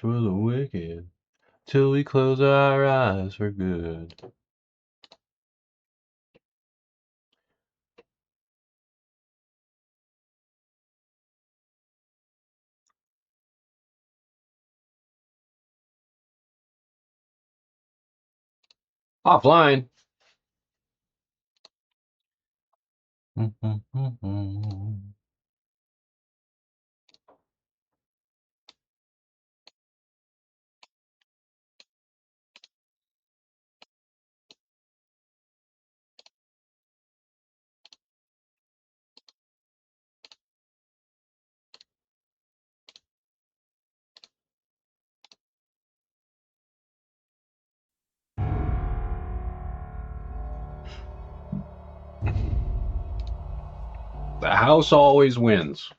for the wicked, till we close our eyes for good. Offline. The house always wins.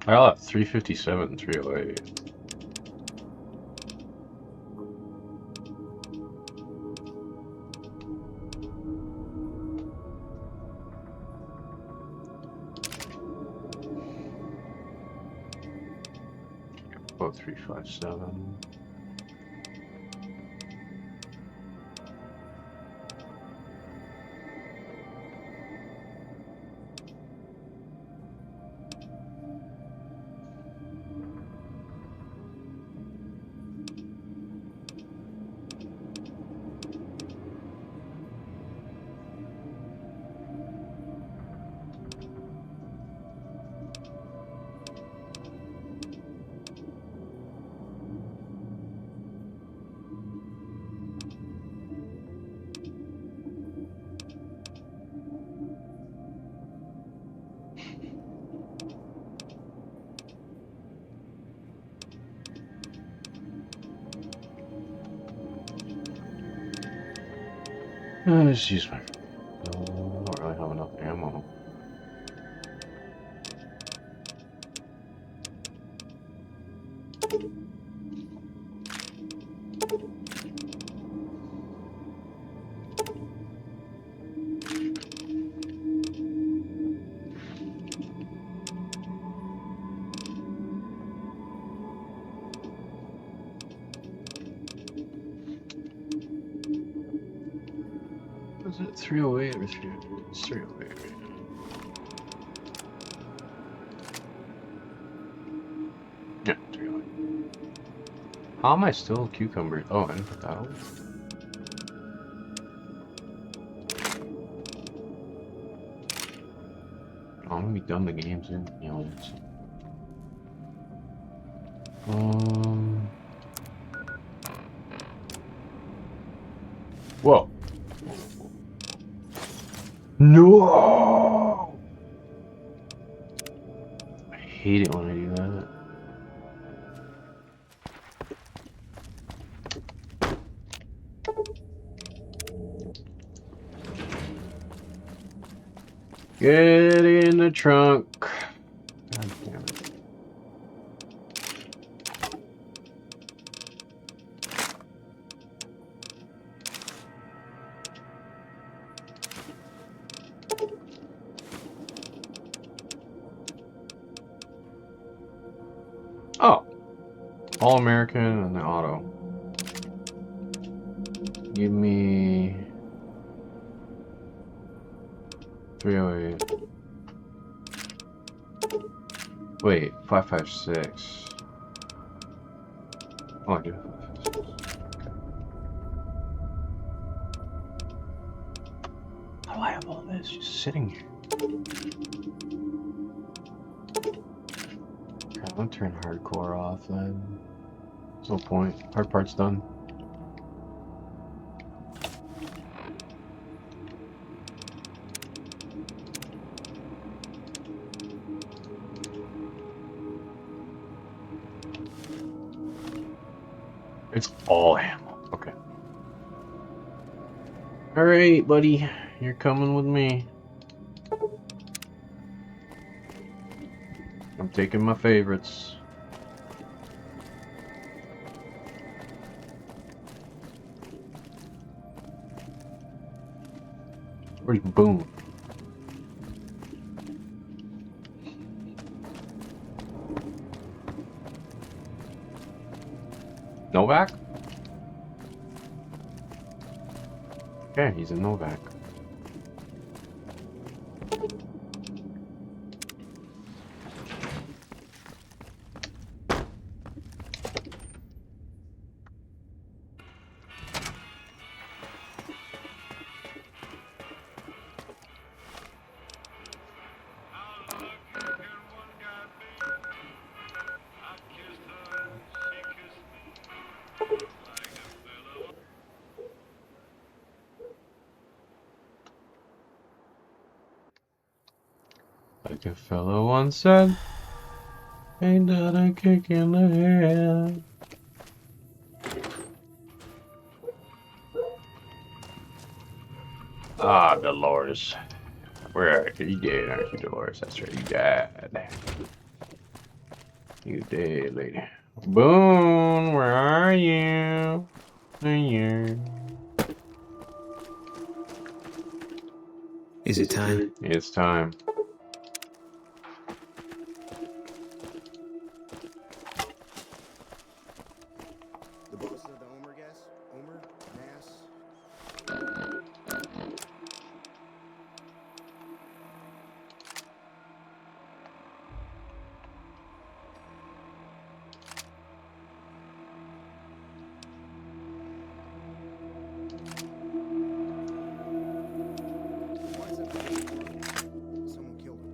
I'll have 357, 308. Oh, 357. Excuse me. I don't really have enough ammo. Was it 308 or 308? It's 308. Yeah, 308. How am I still cucumber? Oh, I didn't put that out. Oh, I'm gonna be done the game soon. Aliens. Whoa. No! I hate it when I do that. Get in the trunk. God damn it. Oh. All American and the auto. Give me 308. Wait, 556. Oh, I do have 556. Okay. How do I have all this just sitting here? Okay, I'm gonna turn hardcore off then. There's no point. Hard part's done. It's all ammo. Okay. Alright, buddy. You're coming with me. I'm taking my favorites. Where's Boone? Novak? Okay, he's a Novak. Like a fellow once said, ain't that a kick in the head? Ah, Dolores. Where are you? You dead, aren't you, Dolores? That's right, you died. You dead, lady. Boone, where are you? Here. Is it time? It's time. The bosses of the Omer gas? Omer? Mass? Why is that the someone killed him?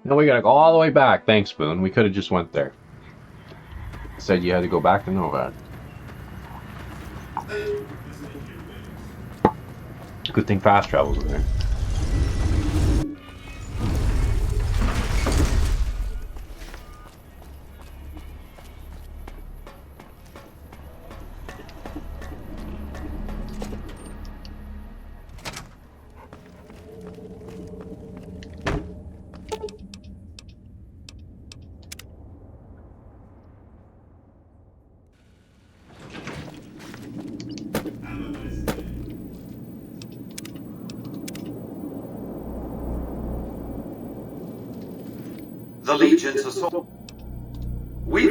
No, we gotta go all the way back. Thanks, Boone. We could have just went there. Said you had to go back to Novak. Good thing fast travel's in there. The Legion's assault. We've...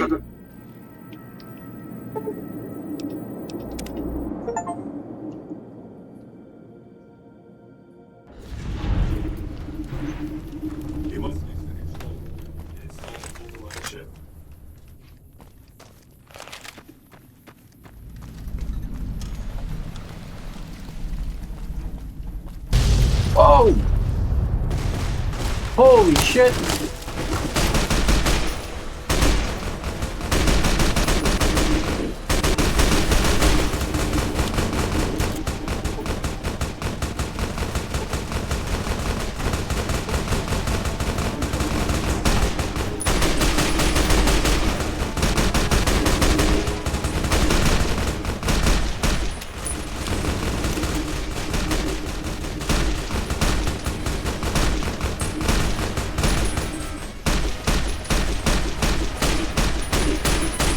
Whoa! Holy shit!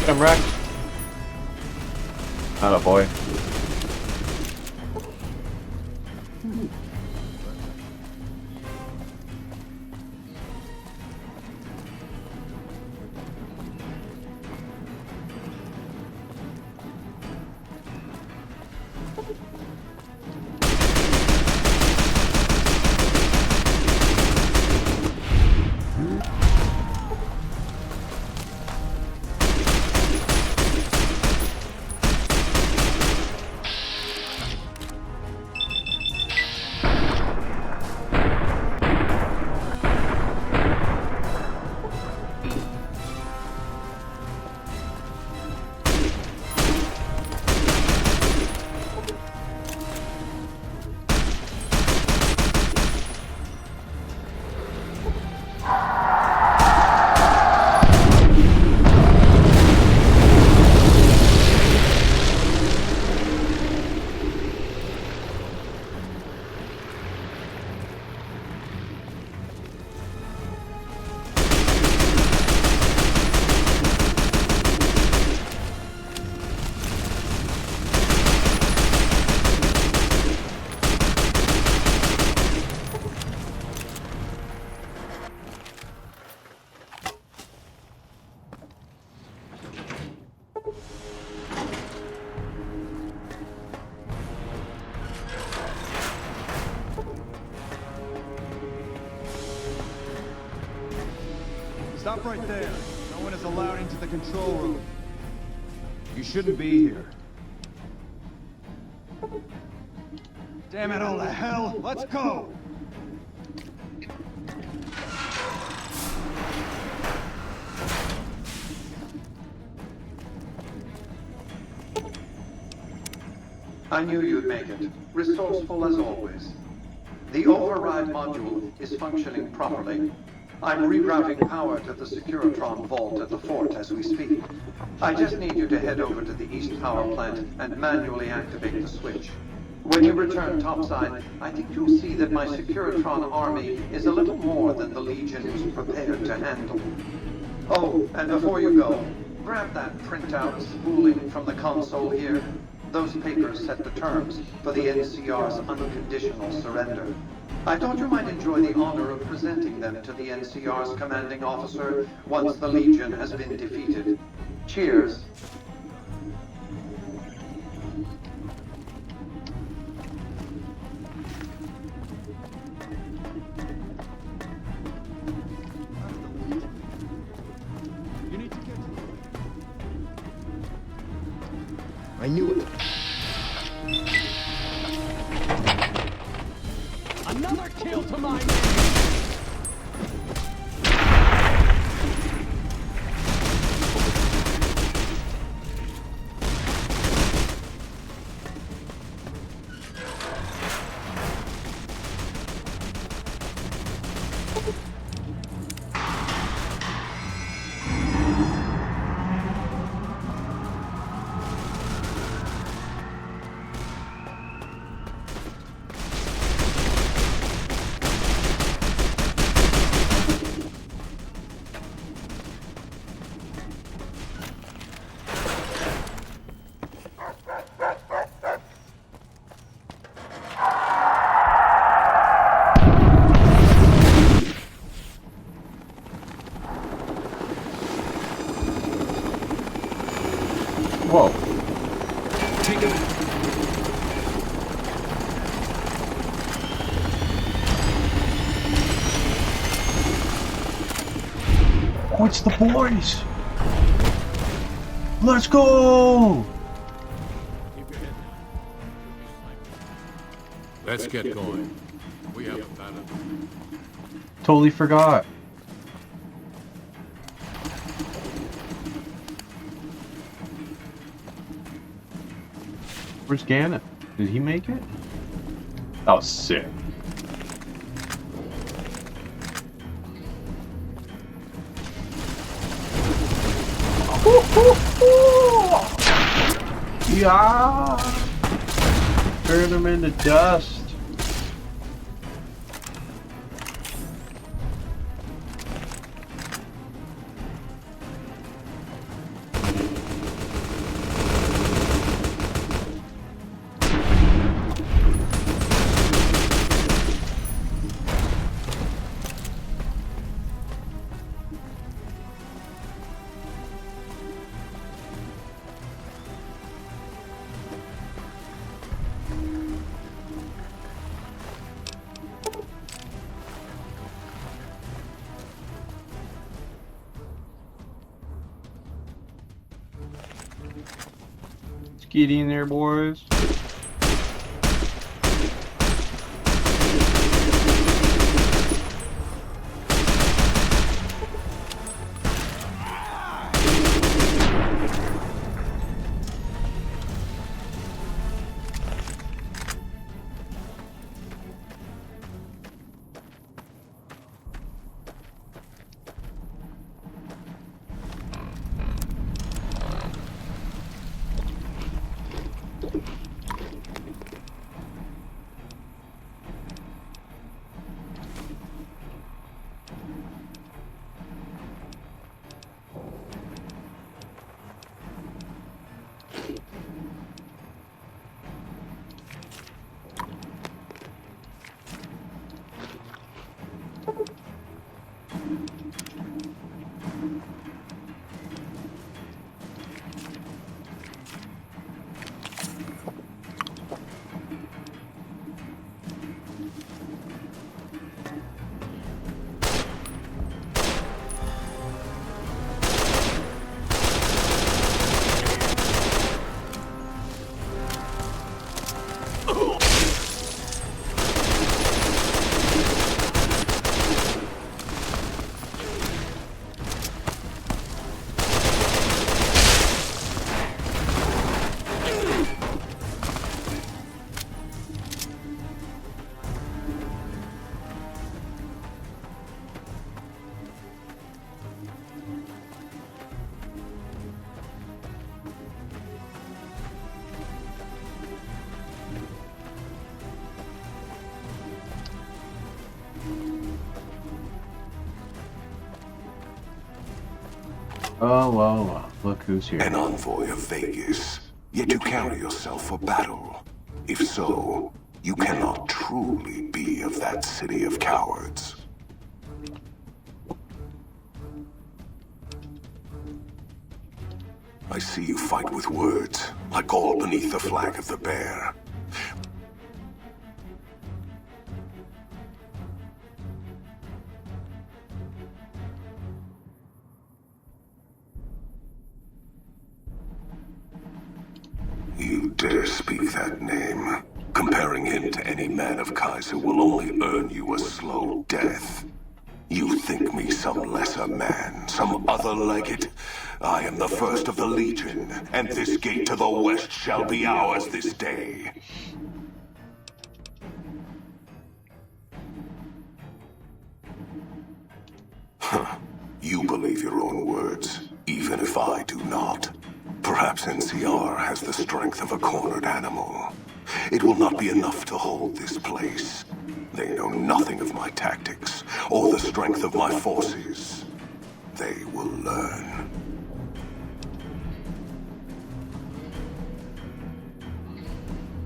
I'm wrecked. Atta boy. Stop right there. No one is allowed into the control room. You shouldn't be here. Damn it all to hell! Let's go! I knew you'd make it. Resourceful as always. The override module is functioning properly. I'm rerouting power to the Securitron vault at the fort as we speak. I just need you to head over to the East Power Plant and manually activate the switch. When you return topside, I think you'll see that my Securitron army is a little more than the Legion was prepared to handle. Oh, and before you go, grab that printout spooling from the console here. Those papers set the terms for the NCR's unconditional surrender. I thought you might enjoy the honor of presenting them to the NCR's commanding officer once the Legion has been defeated. Cheers. You need to get to it. I knew it. Another kill to my man! Whoa. Take it. Oh, it's the boys. Let's go. Let's get going. We have a battle. Totally forgot. Where's Gannon? Did he make it? That was sick. Yeah! Turn them into dust. Let's get in there, boys. Oh, well, look who's here. An envoy of Vegas, yet you carry yourself for battle. If so, you cannot truly be of that city of cowards. I see you fight with words, like all beneath the flag of the bear. You dare speak that name. Comparing him to any man of Kaiser will only earn you a slow death. You think me some lesser man, some other legate? I am the first of the Legion, and this gate to the west shall be ours this day. Huh. You believe your own words, even if I do not. Perhaps NCR has the strength of a cornered animal. It will not be enough to hold this place. They know nothing of my tactics, or the strength of my forces. They will learn.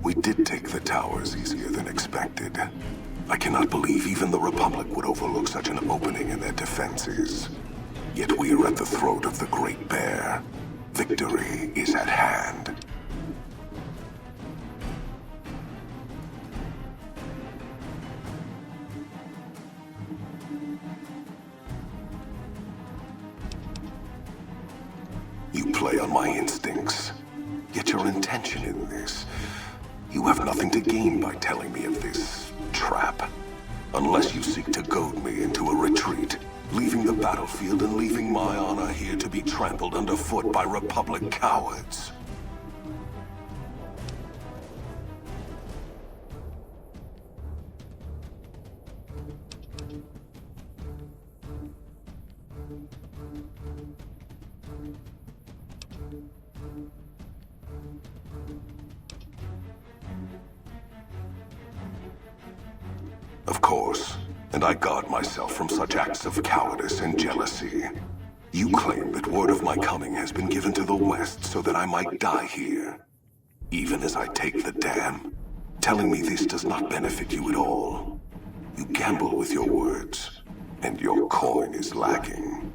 We did take the towers easier than expected. I cannot believe even the Republic would overlook such an opening in their defenses. Yet we are at the throat of the Great Bear. Victory is at hand. You play on my instincts. Yet your intention in this... You have nothing to gain by telling me of this trap. Unless you seek to goad me into a retreat, leaving the battlefield and leaving my honor here to be trampled underfoot by Republic cowards. Of course, and I guard myself from such acts of cowardice and jealousy. You claim that word of my coming has been given to the West so that I might die here. Even as I take the dam, telling me this does not benefit you at all. You gamble with your words, and your coin is lacking.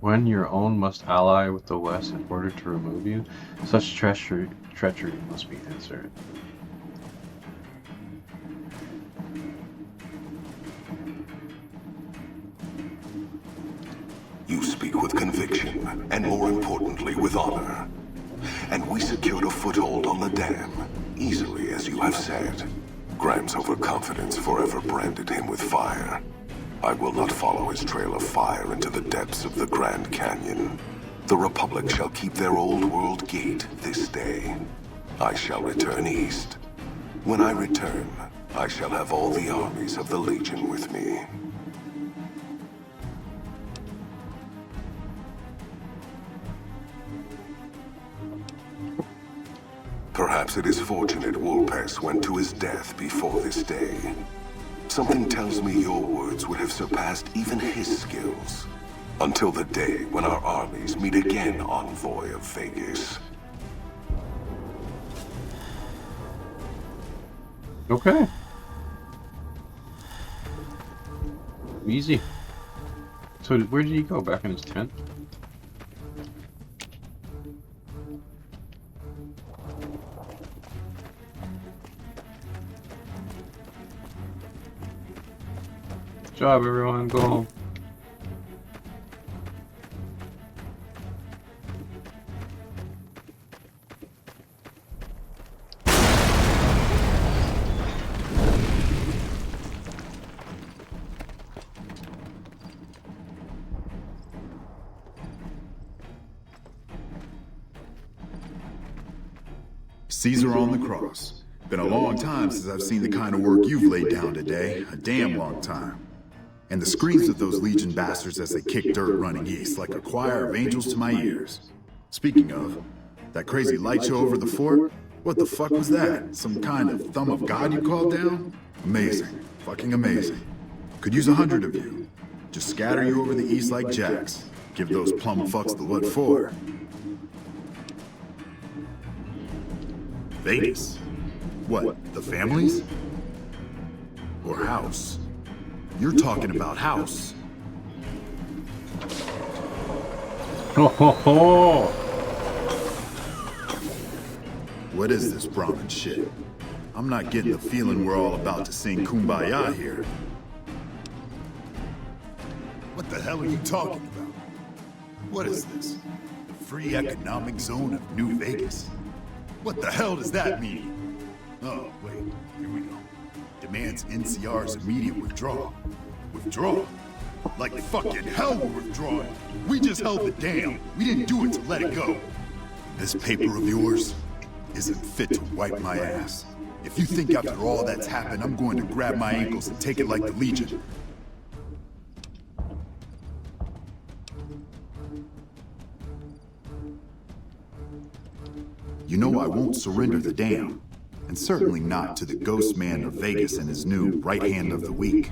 When your own must ally with the West in order to remove you, such treachery must be answered. You speak with conviction, and more importantly with honor. And we secured a foothold on the dam, easily as you have said. Graham's overconfidence forever branded him with fire. I will not follow his trail of fire into the depths of the Grand Canyon. The Republic shall keep their old world gate this day. I shall return east. When I return, I shall have all the armies of the Legion with me. Perhaps it is fortunate Wolpes went to his death before this day. Something tells me your words would have surpassed even his skills. Until the day when our armies meet again, envoy of Vegas. Okay. Easy. So where did he go? Back in his tent? Good job, everyone. Go home. Caesar on the cross. Been a long time since I've seen the kind of work you've laid down today. A damn long time. And the screams of those Legion bastards as they kick dirt running east like a choir of angels to my ears. Speaking of, that crazy light show over the fort? What the fuck was that? Some kind of thumb of God you called down? Amazing. Fucking amazing. Could use 100 of you. Just scatter you over the east like jacks. Give those plum fucks the what for. Vegas? What, the families? Or house? You're talking about house. Ho ho ho! What is this Brahmin shit? I'm not getting the feeling we're all about to sing Kumbaya here. What the hell are you talking about? What is this? The free economic zone of New Vegas? What the hell does that mean? Oh, wait, here we go. Demands NCR's immediate withdrawal. Withdraw? Like fucking hell we're withdrawing. We just held the dam. We didn't do it to let it go. This paper of yours isn't fit to wipe my ass. If you think after all that's happened, I'm going to grab my ankles and take it like the Legion. You know I won't surrender the dam. And certainly not to the ghost man of Vegas and his new right hand of the week.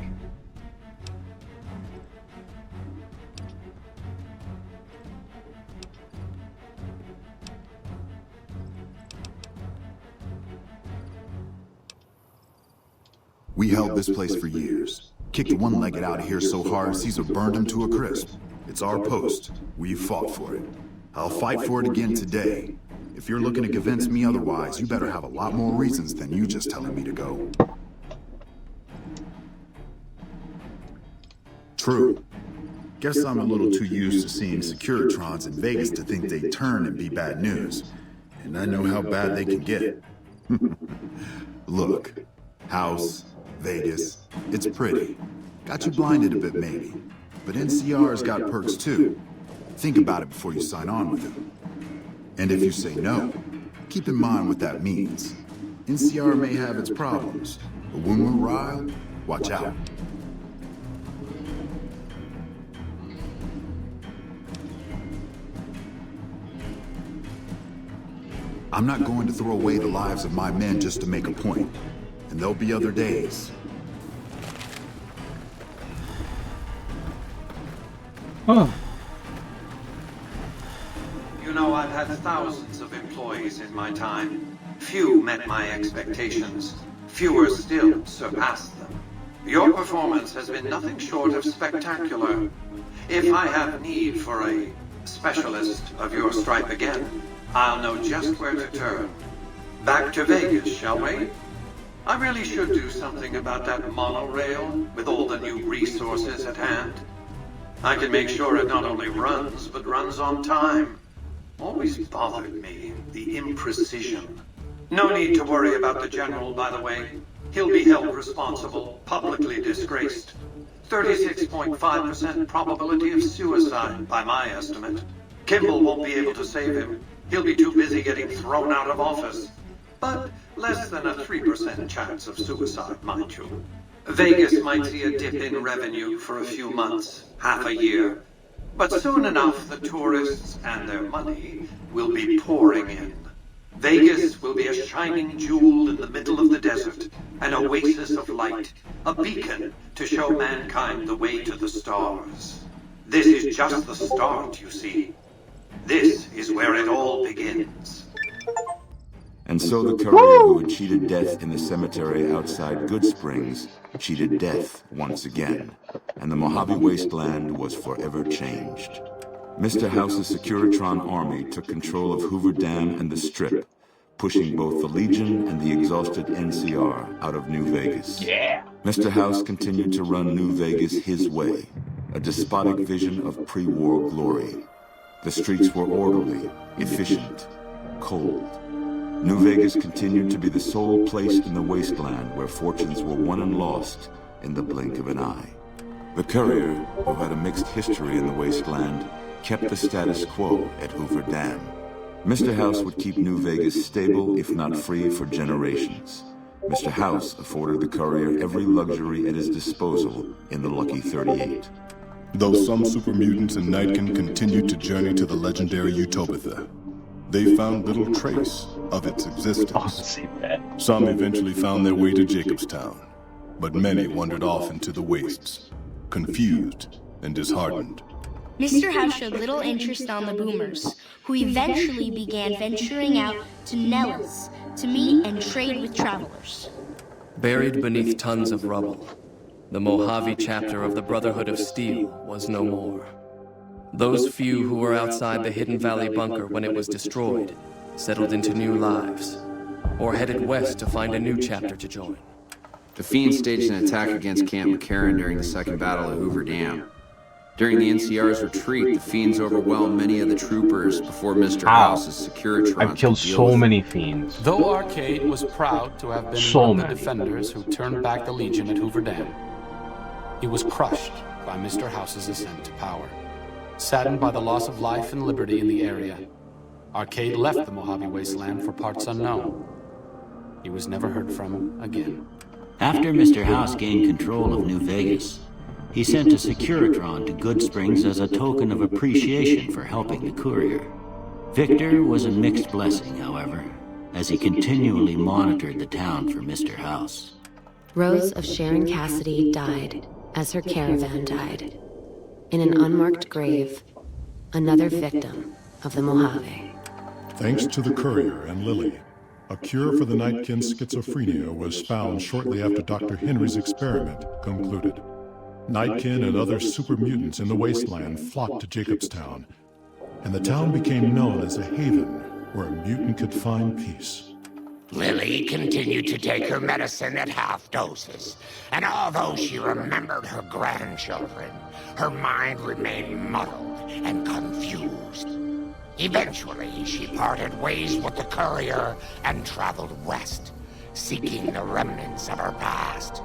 We held this place for years. Kicked one-legged out of here so hard Caesar burned him to a crisp. It's our post. We fought for it. I'll fight for it again today. If you're looking to convince me otherwise, you better have a lot more reasons than you just telling me to go. True. Guess I'm a little too used to seeing Securitrons in Vegas to think they turn and be bad news. And I know how bad they can get. Look, House, Vegas, it's pretty. Got you blinded a bit maybe. But NCR's got perks too. Think about it before you sign on with them. And if you say no, keep in mind what that means. NCR may have its problems, but when we're riled, watch out. I'm not going to throw away the lives of my men just to make a point. And there'll be other days. Oh. You know, I've had thousands of employees in my time. Few met my expectations. Fewer still surpassed them. Your performance has been nothing short of spectacular. If I have need for a specialist of your stripe again, I'll know just where to turn. Back to Vegas, shall we? I really should do something about that monorail with all the new resources at hand. I can make sure it not only runs, but runs on time. Always bothered me, the imprecision. No need to worry about the General, by the way. He'll be held responsible, publicly disgraced. 36.5% probability of suicide, by my estimate. Kimball won't be able to save him. He'll be too busy getting thrown out of office. But less than a 3% chance of suicide, mind you. Vegas might see a dip in revenue for a few months, half a year. But soon enough, the tourists and their money will be pouring in. Vegas will be a shining jewel in the middle of the desert, an oasis of light, a beacon to show mankind the way to the stars. This is just the start, you see. This is where it all begins. And so the courier who had cheated death in the cemetery outside Good Springs cheated death once again, and the Mojave Wasteland was forever changed. Mr. House's Securitron army took control of Hoover Dam and the Strip, pushing both the Legion and the exhausted NCR out of New Vegas. Yeah. Mr. House continued to run New Vegas his way, a despotic vision of pre-war glory. The streets were orderly, efficient, cold. New Vegas continued to be the sole place in the wasteland where fortunes were won and lost in the blink of an eye. The courier, who had a mixed history in the wasteland, kept the status quo at Hoover Dam. Mr. House would keep New Vegas stable, if not free, for generations. Mr. House afforded the courier every luxury at his disposal in the Lucky 38. Though some super mutants in Nightkin continued to journey to the legendary Utopia, they found little trace of its existence. Some eventually found their way to Jacobstown, but many wandered off into the wastes, confused and disheartened. Mr. House showed little interest on the boomers, who eventually began venturing out to Nellis to meet and trade with travelers. Buried beneath tons of rubble, the Mojave chapter of the Brotherhood of Steel was no more. Those few who were outside the Hidden Valley bunker when it was destroyed settled into new lives, or headed west to find a new chapter to join. The Fiends staged an attack against Camp McCarran during the Second Battle of Hoover Dam. During the NCR's retreat, the Fiends overwhelmed many of the troopers before Mr. House's Securitrons. I've killed so many Fiends. Though Arcade was proud to have been one of the defenders who turned back the Legion at Hoover Dam, he was crushed by Mr. House's ascent to power. Saddened by the loss of life and liberty in the area, Arcade left the Mojave Wasteland for parts unknown. He was never heard from again. After Mr. House gained control of New Vegas, he sent a Securitron to Good Springs as a token of appreciation for helping the courier. Victor was a mixed blessing, however, as he continually monitored the town for Mr. House. Rose of Sharon Cassidy died as her caravan died. In an unmarked grave, another victim of the Mojave. Thanks to the courier and Lily, A cure for the Nightkin's schizophrenia was found shortly after Dr. Henry's experiment concluded. Nightkin and other super mutants in the wasteland flocked to Jacobstown, and the town became known as a haven where a mutant could find peace. Lily continued to take her medicine at half doses, and although she remembered her grandchildren, her mind remained muddled and confused. Eventually, she parted ways with the courier and traveled west, seeking the remnants of her past.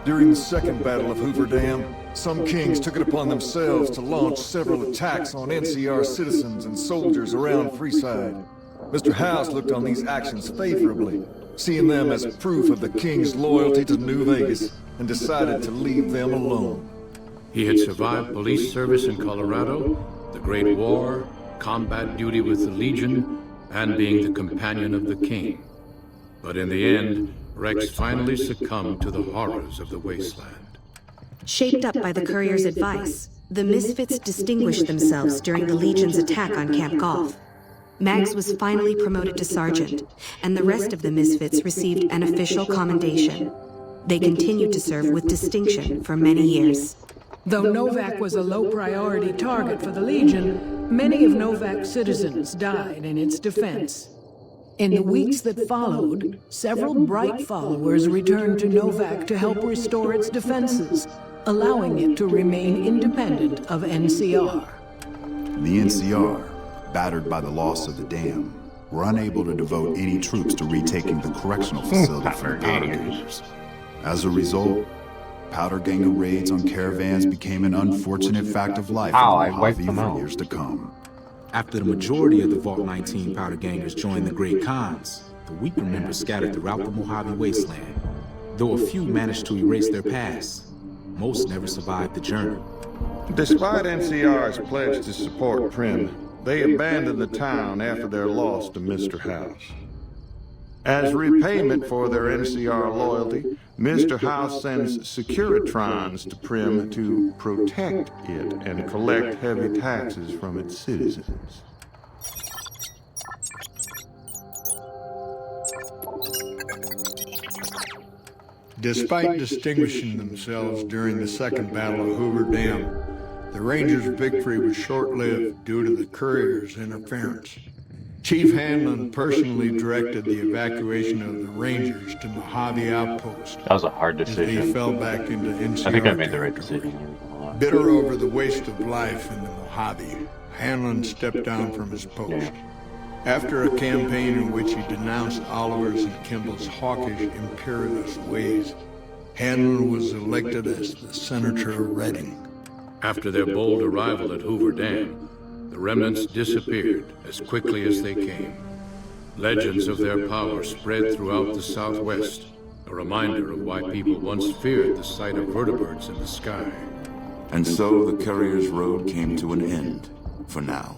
During the Second Battle of Hoover Dam, some kings took it upon themselves to launch several attacks on NCR citizens and soldiers around Freeside. Mr. House looked on these actions favorably, seeing them as proof of the king's loyalty to New Vegas, and decided to leave them alone. He had survived police service in Colorado, the Great War, combat duty with the Legion, and being the companion of the king. But in the end, Rex finally succumbed to the horrors of the wasteland. Shaped up by the courier's advice, the Misfits distinguished themselves during the Legion's attack on Camp Golf. Mags was finally promoted to sergeant, and the rest of the Misfits received an official commendation. They continued to serve with distinction for many years. Though Novak was a low-priority target for the Legion, many of Novak's citizens died in its defense. In the weeks that followed, several bright followers returned to Novak to help restore its defenses, allowing it to remain independent of NCR. The NCR, battered by the loss of the dam, were unable to devote any troops to retaking the correctional facility from the Powder Gangers. As a result, Powder Ganger raids on caravans became an unfortunate fact of life in the Mojave for years to come. After the majority of the Vault 19 Powder Gangers joined the Great Khans, the weaker members scattered throughout the Mojave wasteland. Though a few managed to erase their past, most never survived the journey. Despite NCR's pledge to support Prim, they abandoned the town after their loss to Mr. House. As repayment for their NCR loyalty, Mr. House sends Securitrons to Prim to protect it and collect heavy taxes from its citizens. Despite distinguishing themselves during the Second Battle of Hoover Dam, the Rangers' victory was short-lived due to the courier's interference. Chief Hanlon personally directed the evacuation of the Rangers to Mojave Outpost. That was a hard decision. As they fell back into NCR I think I made the right decision. Bitter over the waste of life in the Mojave, Hanlon stepped down from his post. After a campaign in which he denounced Oliver's and Kimball's hawkish, imperialist ways, Hanlon was elected as the Senator of Reading. After their bold arrival at Hoover Dam, the remnants disappeared as quickly as they came. Legends of their power spread throughout the Southwest, a reminder of why people once feared the sight of vertibirds in the sky. And so the Courier's Road came to an end, for now.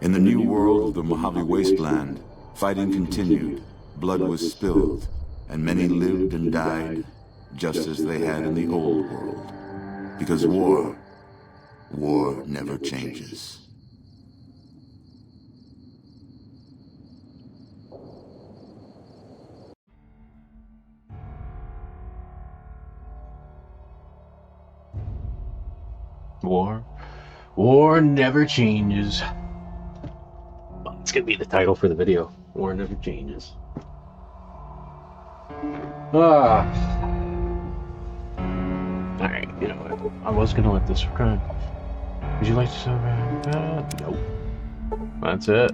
In the new world of the Mojave Wasteland, fighting continued, blood was spilled, and many lived and died just as they had in the old world. Because war never changes. War never changes. It's gonna be the title for the video. War never changes. Alright, you know what? I was gonna let this run. Would you like to subscribe? Nope. That's it.